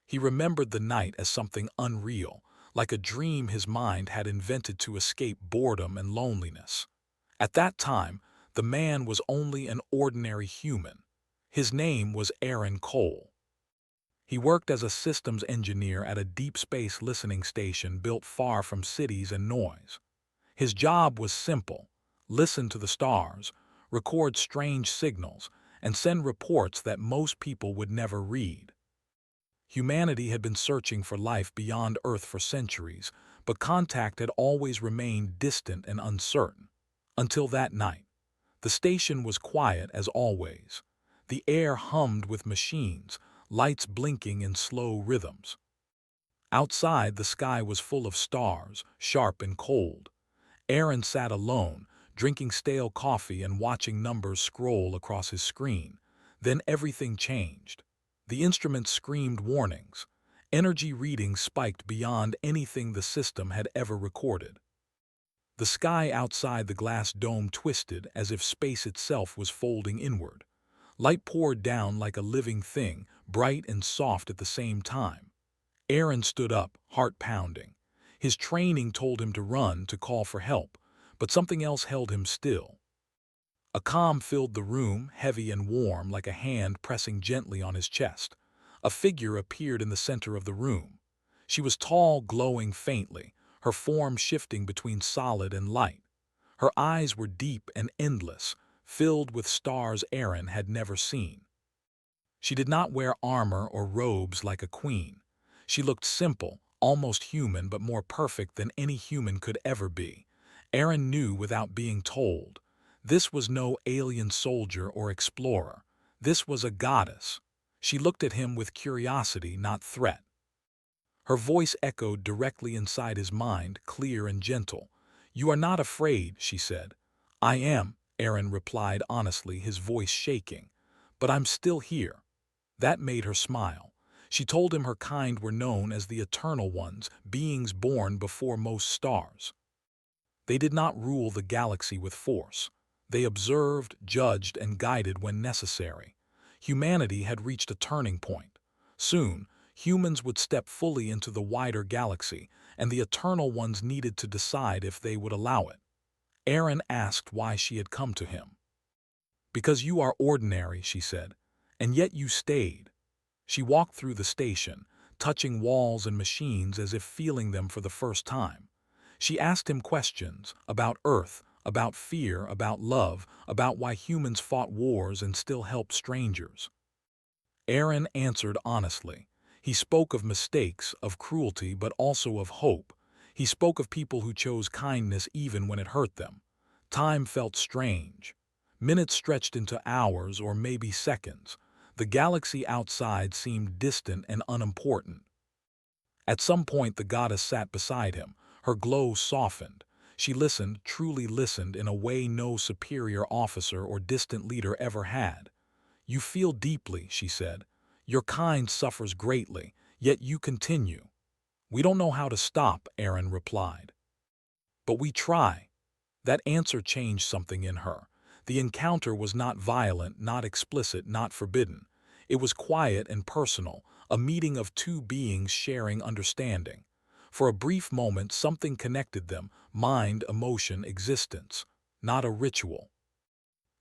He remembered the night as something unreal, like a dream his mind had invented to escape boredom and loneliness. At that time, the man was only an ordinary human. His name was Aaron Cole. He worked as a systems engineer at a deep space listening station built far from cities and noise. His job was simple: listen to the stars, record strange signals, and send reports that most people would never read. Humanity had been searching for life beyond Earth for centuries, but contact had always remained distant and uncertain. Until that night. The station was quiet as always. The air hummed with machines, lights blinking in slow rhythms. Outside, the sky was full of stars, sharp and cold. Aaron sat alone, drinking stale coffee and watching numbers scroll across his screen. Then everything changed. The instruments screamed warnings. Energy readings spiked beyond anything the system had ever recorded. The sky outside the glass dome twisted as if space itself was folding inward. Light poured down like a living thing, bright and soft at the same time. Aaron stood up, heart pounding. His training told him to run, to call for help, but something else held him still. A calm filled the room, heavy and warm, like a hand pressing gently on his chest. A figure appeared in the center of the room. She was tall, glowing faintly, her form shifting between solid and light. Her eyes were deep and endless, filled with stars Aaron had never seen. She did not wear armor or robes like a queen. She looked simple, almost human, but more perfect than any human could ever be. Aaron knew without being told. This was no alien soldier or explorer. This was a goddess. She looked at him with curiosity, not threat. Her voice echoed directly inside his mind, clear and gentle. "You are not afraid," she said. "I am," Aaron replied honestly, his voice shaking. "But I'm still here." That made her smile. She told him her kind were known as the Eternal Ones, beings born before most stars. They did not rule the galaxy with force. They observed, judged, and guided when necessary. Humanity had reached a turning point. Soon, humans would step fully into the wider galaxy, and the Eternal Ones needed to decide if they would allow it. Aaron asked why she had come to him. "Because you are ordinary," she said, "and yet you stayed." She walked through the station, touching walls and machines as if feeling them for the first time. She asked him questions about Earth, about fear, about love, about why humans fought wars and still helped strangers. Aaron answered honestly. He spoke of mistakes, of cruelty, but also of hope. He spoke of people who chose kindness even when it hurt them. Time felt strange. Minutes stretched into hours or maybe seconds. The galaxy outside seemed distant and unimportant. At some point the goddess sat beside him. Her glow softened. She listened, truly listened, in a way no superior officer or distant leader ever had. "You feel deeply," she said. "Your kind suffers greatly, yet you continue." "We don't know how to stop," Aaron replied. "But we try." That answer changed something in her. The encounter was not violent, not explicit, not forbidden. It was quiet and personal, a meeting of two beings sharing understanding. For a brief moment something connected them: mind, emotion, existence. Not a ritual.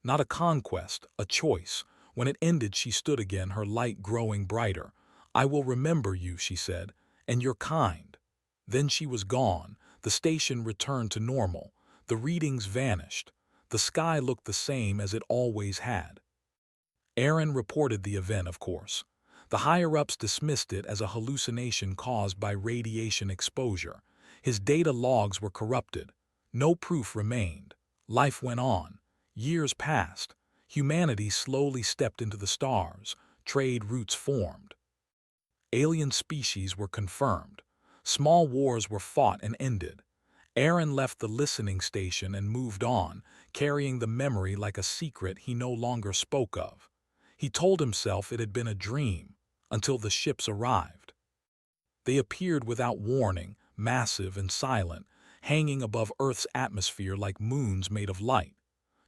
Not a conquest, a choice. When it ended she stood again, her light growing brighter. "I will remember you," she said, "and you're kind." Then she was gone. The station returned to normal. The readings vanished. The sky looked the same as it always had. Aaron reported the event, of course. The higher-ups dismissed it as a hallucination caused by radiation exposure. His data logs were corrupted. No proof remained. Life went on. Years passed. Humanity slowly stepped into the stars. Trade routes formed. Alien species were confirmed. Small wars were fought and ended. Aaron left the listening station and moved on, carrying the memory like a secret he no longer spoke of. He told himself it had been a dream, until the ships arrived. They appeared without warning, massive and silent, hanging above Earth's atmosphere like moons made of light.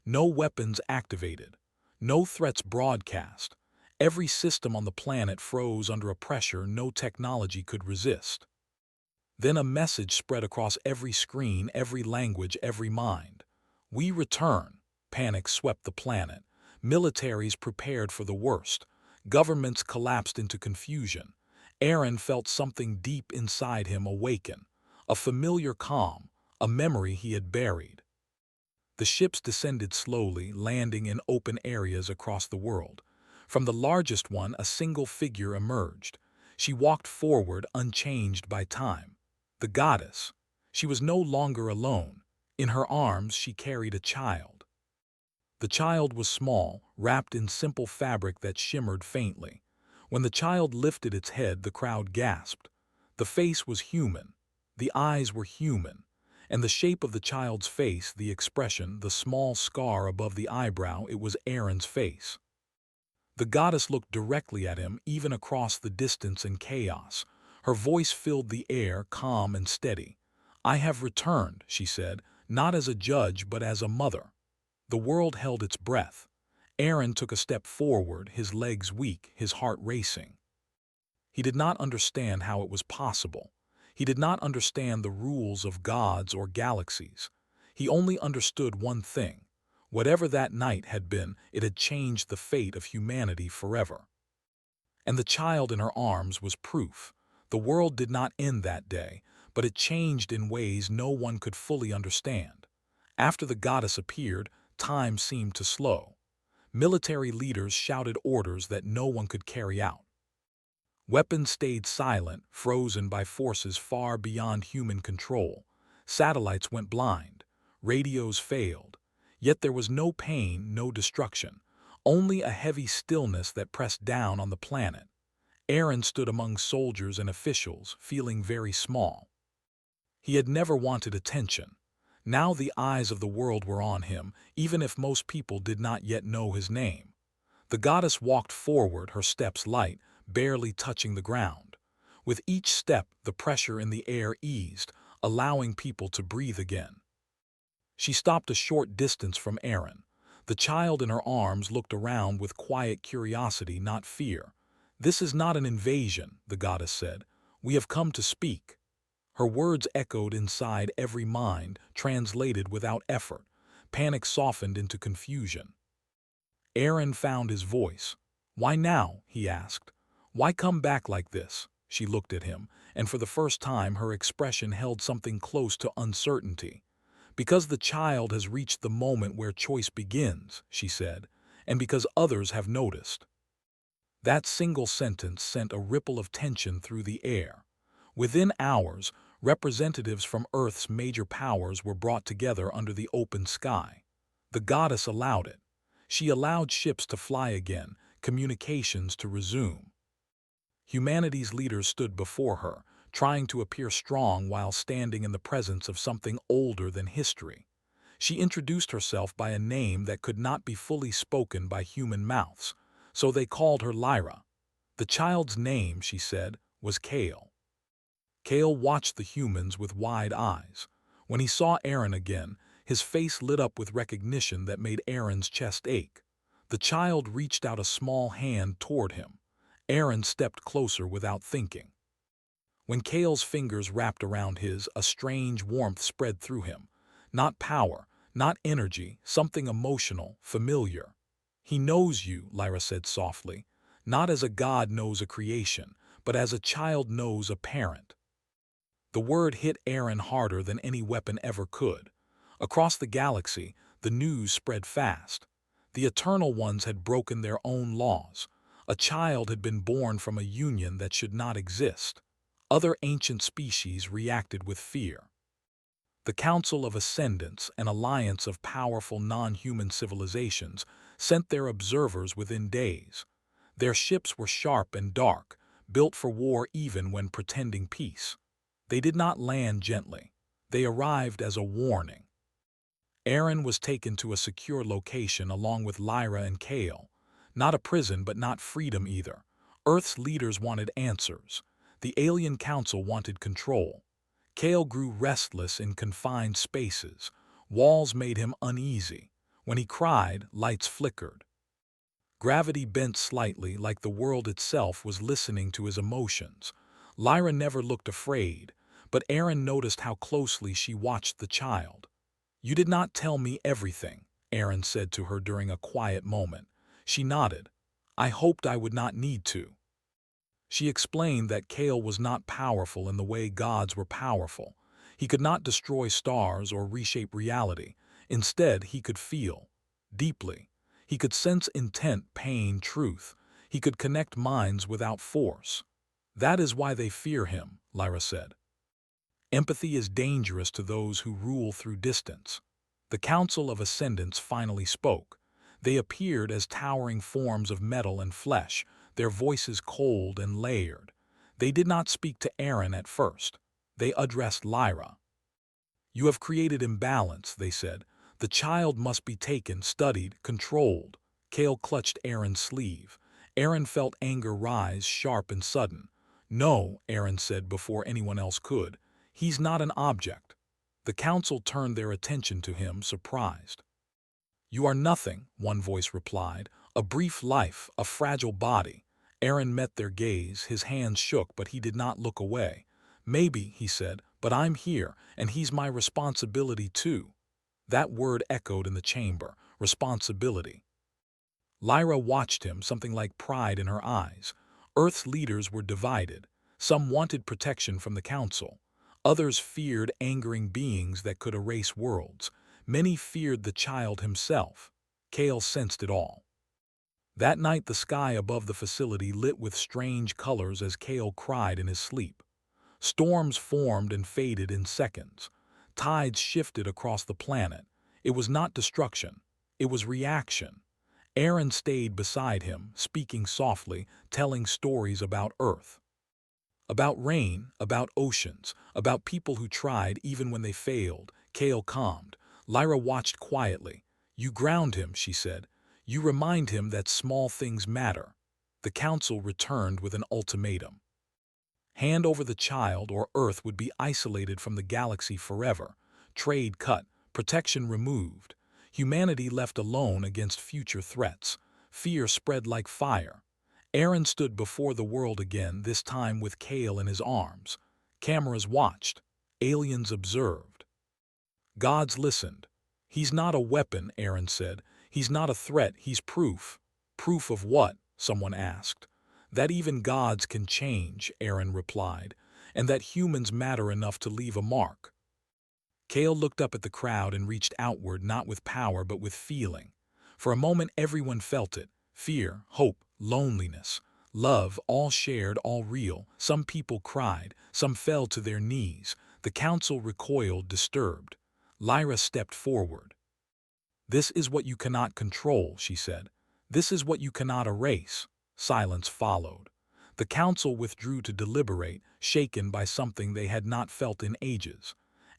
No weapons activated. No threats broadcast. Every system on the planet froze under a pressure no technology could resist. Then a message spread across every screen, every language, every mind. We return. Panic swept the planet. Militaries prepared for the worst. Governments collapsed into confusion. Aaron felt something deep inside him awaken. A familiar calm, a memory he had buried. The ships descended slowly, landing in open areas across the world. From the largest one, a single figure emerged. She walked forward, unchanged by time. The goddess. She was no longer alone. In her arms, she carried a child. The child was small, wrapped in simple fabric that shimmered faintly. When the child lifted its head, the crowd gasped. The face was human. The eyes were human. And the shape of the child's face, the expression, the small scar above the eyebrow, it was Aaron's face. The goddess looked directly at him, even across the distance and chaos. Her voice filled the air, calm and steady. "I have returned," she said, "not as a judge but as a mother." The world held its breath. Aaron took a step forward, his legs weak, his heart racing. He did not understand how it was possible. He did not understand the rules of gods or galaxies. He only understood one thing. Whatever that night had been, it had changed the fate of humanity forever. And the child in her arms was proof. The world did not end that day, but it changed in ways no one could fully understand. After the goddess appeared, time seemed to slow. Military leaders shouted orders that no one could carry out. Weapons stayed silent, frozen by forces far beyond human control. Satellites went blind. Radios failed. Yet there was no pain, no destruction, only a heavy stillness that pressed down on the planet. Aaron stood among soldiers and officials, feeling very small. He had never wanted attention. Now the eyes of the world were on him, even if most people did not yet know his name. The goddess walked forward, her steps light, barely touching the ground. With each step, the pressure in the air eased, allowing people to breathe again. She stopped a short distance from Aaron. The child in her arms looked around with quiet curiosity, not fear. "This is not an invasion," the goddess said. "We have come to speak." Her words echoed inside every mind, translated without effort. Panic softened into confusion. Aaron found his voice. "Why now?" he asked. "Why come back like this?" She looked at him, and for the first time her expression held something close to uncertainty. "Because the child has reached the moment where choice begins," she said, "and because others have noticed." That single sentence sent a ripple of tension through the air. Within hours, representatives from Earth's major powers were brought together under the open sky. The goddess allowed it. She allowed ships to fly again, communications to resume. Humanity's leaders stood before her, trying to appear strong while standing in the presence of something older than history. She introduced herself by a name that could not be fully spoken by human mouths, so they called her Lyra. The child's name, she said, was Kale. Kale watched the humans with wide eyes. When he saw Aaron again, his face lit up with recognition that made Aaron's chest ache. The child reached out a small hand toward him. Aaron stepped closer without thinking. When Kale's fingers wrapped around his, a strange warmth spread through him. Not power, not energy, something emotional, familiar. "He knows you," Lyra said softly, "not as a god knows a creation, but as a child knows a parent." The word hit Aaron harder than any weapon ever could. Across the galaxy, the news spread fast. The Eternal Ones had broken their own laws. A child had been born from a union that should not exist. Other ancient species reacted with fear. The Council of Ascendants, an alliance of powerful non-human civilizations, sent their observers within days. Their ships were sharp and dark, built for war even when pretending peace. They did not land gently. They arrived as a warning. Aaron was taken to a secure location along with Lyra and Kale. Not a prison, but not freedom either. Earth's leaders wanted answers. The alien council wanted control. Kale grew restless in confined spaces. Walls made him uneasy. When he cried, lights flickered. Gravity bent slightly like the world itself was listening to his emotions. Lyra never looked afraid, but Aaron noticed how closely she watched the child. "You did not tell me everything," Aaron said to her during a quiet moment. She nodded. "I hoped I would not need to." She explained that Kale was not powerful in the way gods were powerful. He could not destroy stars or reshape reality. Instead, he could feel deeply. He could sense intent, pain, truth. He could connect minds without force. "That is why they fear him," Lyra said. "Empathy is dangerous to those who rule through distance." The Council of Ascendants finally spoke. They appeared as towering forms of metal and flesh, their voices cold and layered. They did not speak to Aaron at first. They addressed Lyra. "You have created imbalance," they said. "The child must be taken, studied, controlled." Kale clutched Aaron's sleeve. Aaron felt anger rise, sharp and sudden. "No," Aaron said before anyone else could. "He's not an object." The council turned their attention to him, surprised. "You are nothing," one voice replied. "A brief life, a fragile body." Aaron met their gaze. His hands shook, but he did not look away. "Maybe," he said, "but I'm here, and he's my responsibility too." That word echoed in the chamber. Responsibility. Lyra watched him, something like pride in her eyes. Earth's leaders were divided. Some wanted protection from the council. Others feared angering beings that could erase worlds. Many feared the child himself. Kale sensed it all. That night the sky above the facility lit with strange colors as Kale cried in his sleep. Storms formed and faded in seconds. Tides shifted across the planet. It was not destruction. It was reaction. Aaron stayed beside him, speaking softly, telling stories about Earth. About rain, about oceans, about people who tried even when they failed. Kale calmed. Lyra watched quietly. "You ground him," she said. "You remind him that small things matter." The council returned with an ultimatum. Hand over the child or Earth would be isolated from the galaxy forever. Trade cut, protection removed. Humanity left alone against future threats. Fear spread like fire. Aaron stood before the world again, this time with Kale in his arms. Cameras watched. Aliens observed. Gods listened. "He's not a weapon," Aaron said. "He's not a threat, he's proof." "Proof of what?" someone asked. "That even gods can change," Aaron replied, "and that humans matter enough to leave a mark." Kale looked up at the crowd and reached outward, not with power but with feeling. For a moment everyone felt it. Fear, hope, loneliness, love, all shared, all real. Some people cried, some fell to their knees. The council recoiled, disturbed. Lyra stepped forward. "This is what you cannot control," she said. "This is what you cannot erase." Silence followed. The council withdrew to deliberate, shaken by something they had not felt in ages.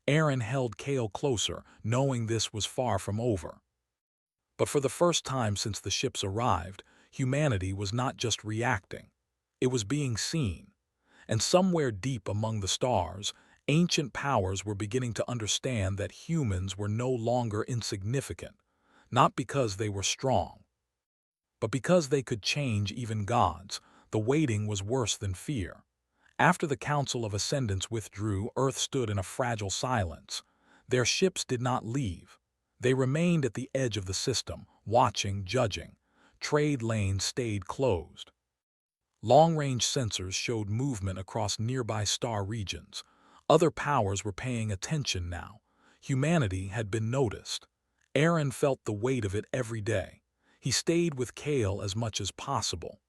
Aaron held Kale closer, knowing this was far from over. But for the first time since the ships arrived, humanity was not just reacting. It was being seen. And somewhere deep among the stars, ancient powers were beginning to understand that humans were no longer insignificant, not because they were strong, but because they could change even gods. The waiting was worse than fear. After the Council of Ascendants withdrew, Earth stood in a fragile silence. Their ships did not leave. They remained at the edge of the system, watching, judging. Trade lanes stayed closed. Long-range sensors showed movement across nearby star regions. Other powers were paying attention now. Humanity had been noticed. Aaron felt the weight of it every day. He stayed with Kale as much as possible.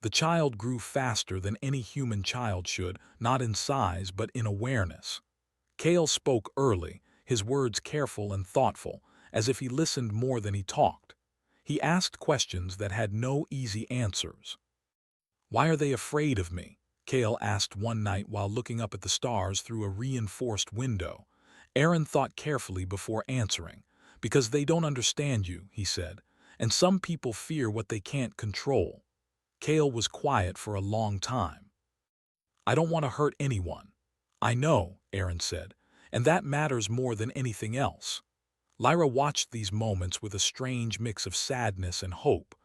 The child grew faster than any human child should, not in size but in awareness. Kale spoke early, his words careful and thoughtful, as if he listened more than he talked. He asked questions that had no easy answers. "Why are they afraid of me?" Kale asked one night while looking up at the stars through a reinforced window. Aaron thought carefully before answering. "Because they don't understand you," he said, "and some people fear what they can't control." Kale was quiet for a long time. "I don't want to hurt anyone." "I know," Aaron said, "and that matters more than anything else." Lyra watched these moments with a strange mix of sadness and hope.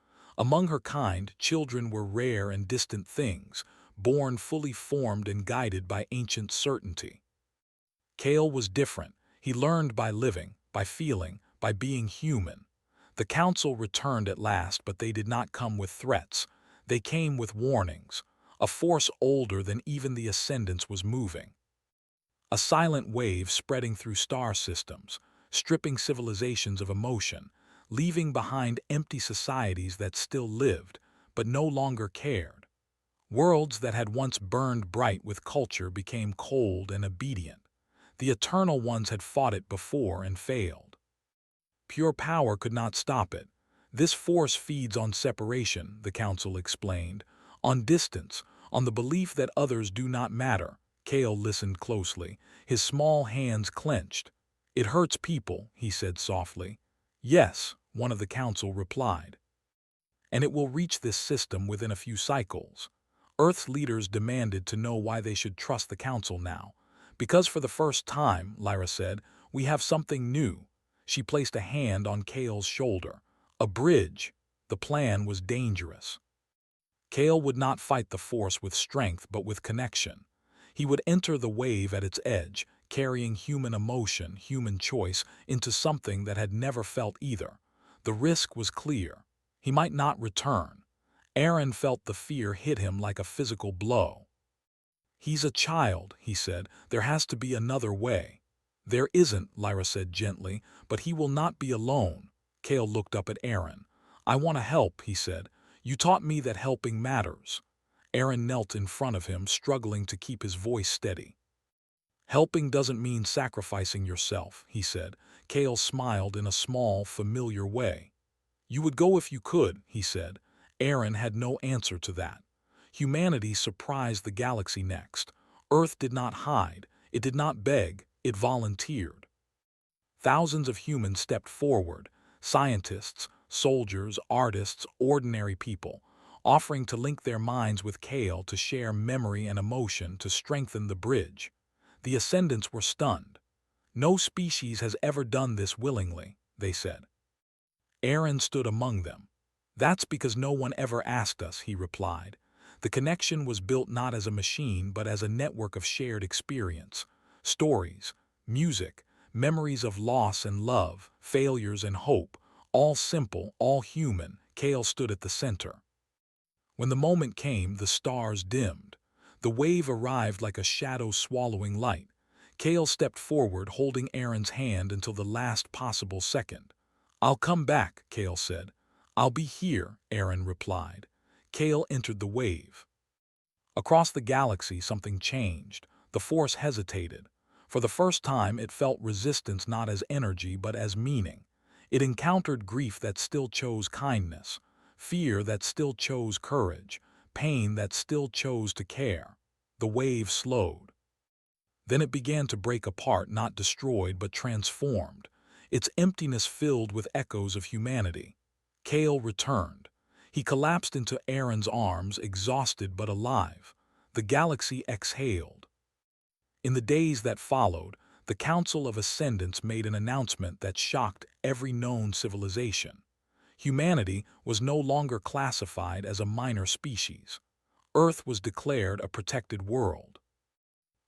Among her kind, children were rare and distant things, born fully formed and guided by ancient certainty. Kale was different. He learned by living, by feeling, by being human. The council returned at last, but they did not come with threats. They came with warnings. A force older than even the Ascendants was moving. A silent wave spreading through star systems, stripping civilizations of emotion, leaving behind empty societies that still lived, but no longer cared. Worlds that had once burned bright with culture became cold and obedient. The Eternal Ones had fought it before and failed. Pure power could not stop it. This force feeds on separation, the council explained, on distance, on the belief that others do not matter. Kale listened closely, his small hands clenched. "It hurts people," he said softly. "Yes," one of the council replied. "And it will reach this system within a few cycles." Earth's leaders demanded to know why they should trust the council now. "Because for the first time," Lyra said, "we have something new." She placed a hand on Kale's shoulder. A bridge. The plan was dangerous. Kale would not fight the force with strength but with connection. He would enter the wave at its edge, carrying human emotion, human choice, into something that had never felt either. The risk was clear. He might not return. Aaron felt the fear hit him like a physical blow. "He's a child," he said. "There has to be another way." "There isn't," Lyra said gently, "but he will not be alone." Kale looked up at Aaron. "I want to help," he said. "You taught me that helping matters." Aaron knelt in front of him, struggling to keep his voice steady. "Helping doesn't mean sacrificing yourself," he said. Kale smiled in a small, familiar way. "You would go if you could," he said. Aaron had no answer to that. Humanity surprised the galaxy next. Earth did not hide, it did not beg, it volunteered. Thousands of humans stepped forward, scientists, soldiers, artists, ordinary people, offering to link their minds with Kale, to share memory and emotion, to strengthen the bridge. The Ascendants were stunned. "No species has ever done this willingly," they said. Aaron stood among them. "That's because no one ever asked us," he replied. The connection was built not as a machine but as a network of shared experience. Stories, music, memories of loss and love, failures and hope, all simple, all human. Kale stood at the center. When the moment came, the stars dimmed. The wave arrived like a shadow swallowing light. Kale stepped forward, holding Aaron's hand until the last possible second. "I'll come back," Kale said. "I'll be here," Aaron replied. Kale entered the wave. Across the galaxy, something changed. The force hesitated. For the first time, it felt resistance not as energy but as meaning. It encountered grief that still chose kindness, fear that still chose courage, pain that still chose to care. The wave slowed. Then it began to break apart, not destroyed but transformed. Its emptiness filled with echoes of humanity. Kale returned. He collapsed into Aaron's arms, exhausted but alive. The galaxy exhaled. In the days that followed, the Council of Ascendants made an announcement that shocked every known civilization. Humanity was no longer classified as a minor species. Earth was declared a protected world.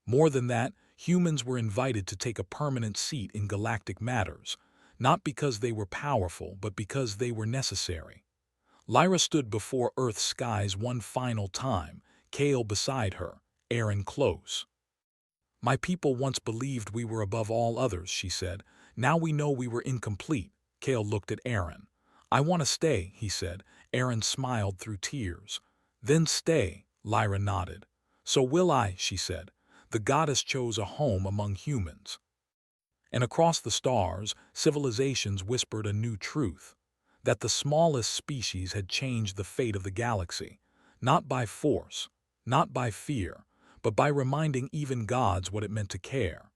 More than that, humans were invited to take a permanent seat in galactic matters, not because they were powerful, but because they were necessary. Lyra stood before Earth's skies one final time, Kale beside her, Aaron close. "My people once believed we were above all others," she said. "Now we know we were incomplete." Kale looked at Aaron. "I want to stay," he said. Aaron smiled through tears. "Then stay," Lyra nodded. "So will I," she said. The goddess chose a home among humans. And across the stars, civilizations whispered a new truth, that the smallest species had changed the fate of the galaxy, not by force, not by fear, but by reminding even gods what it meant to care.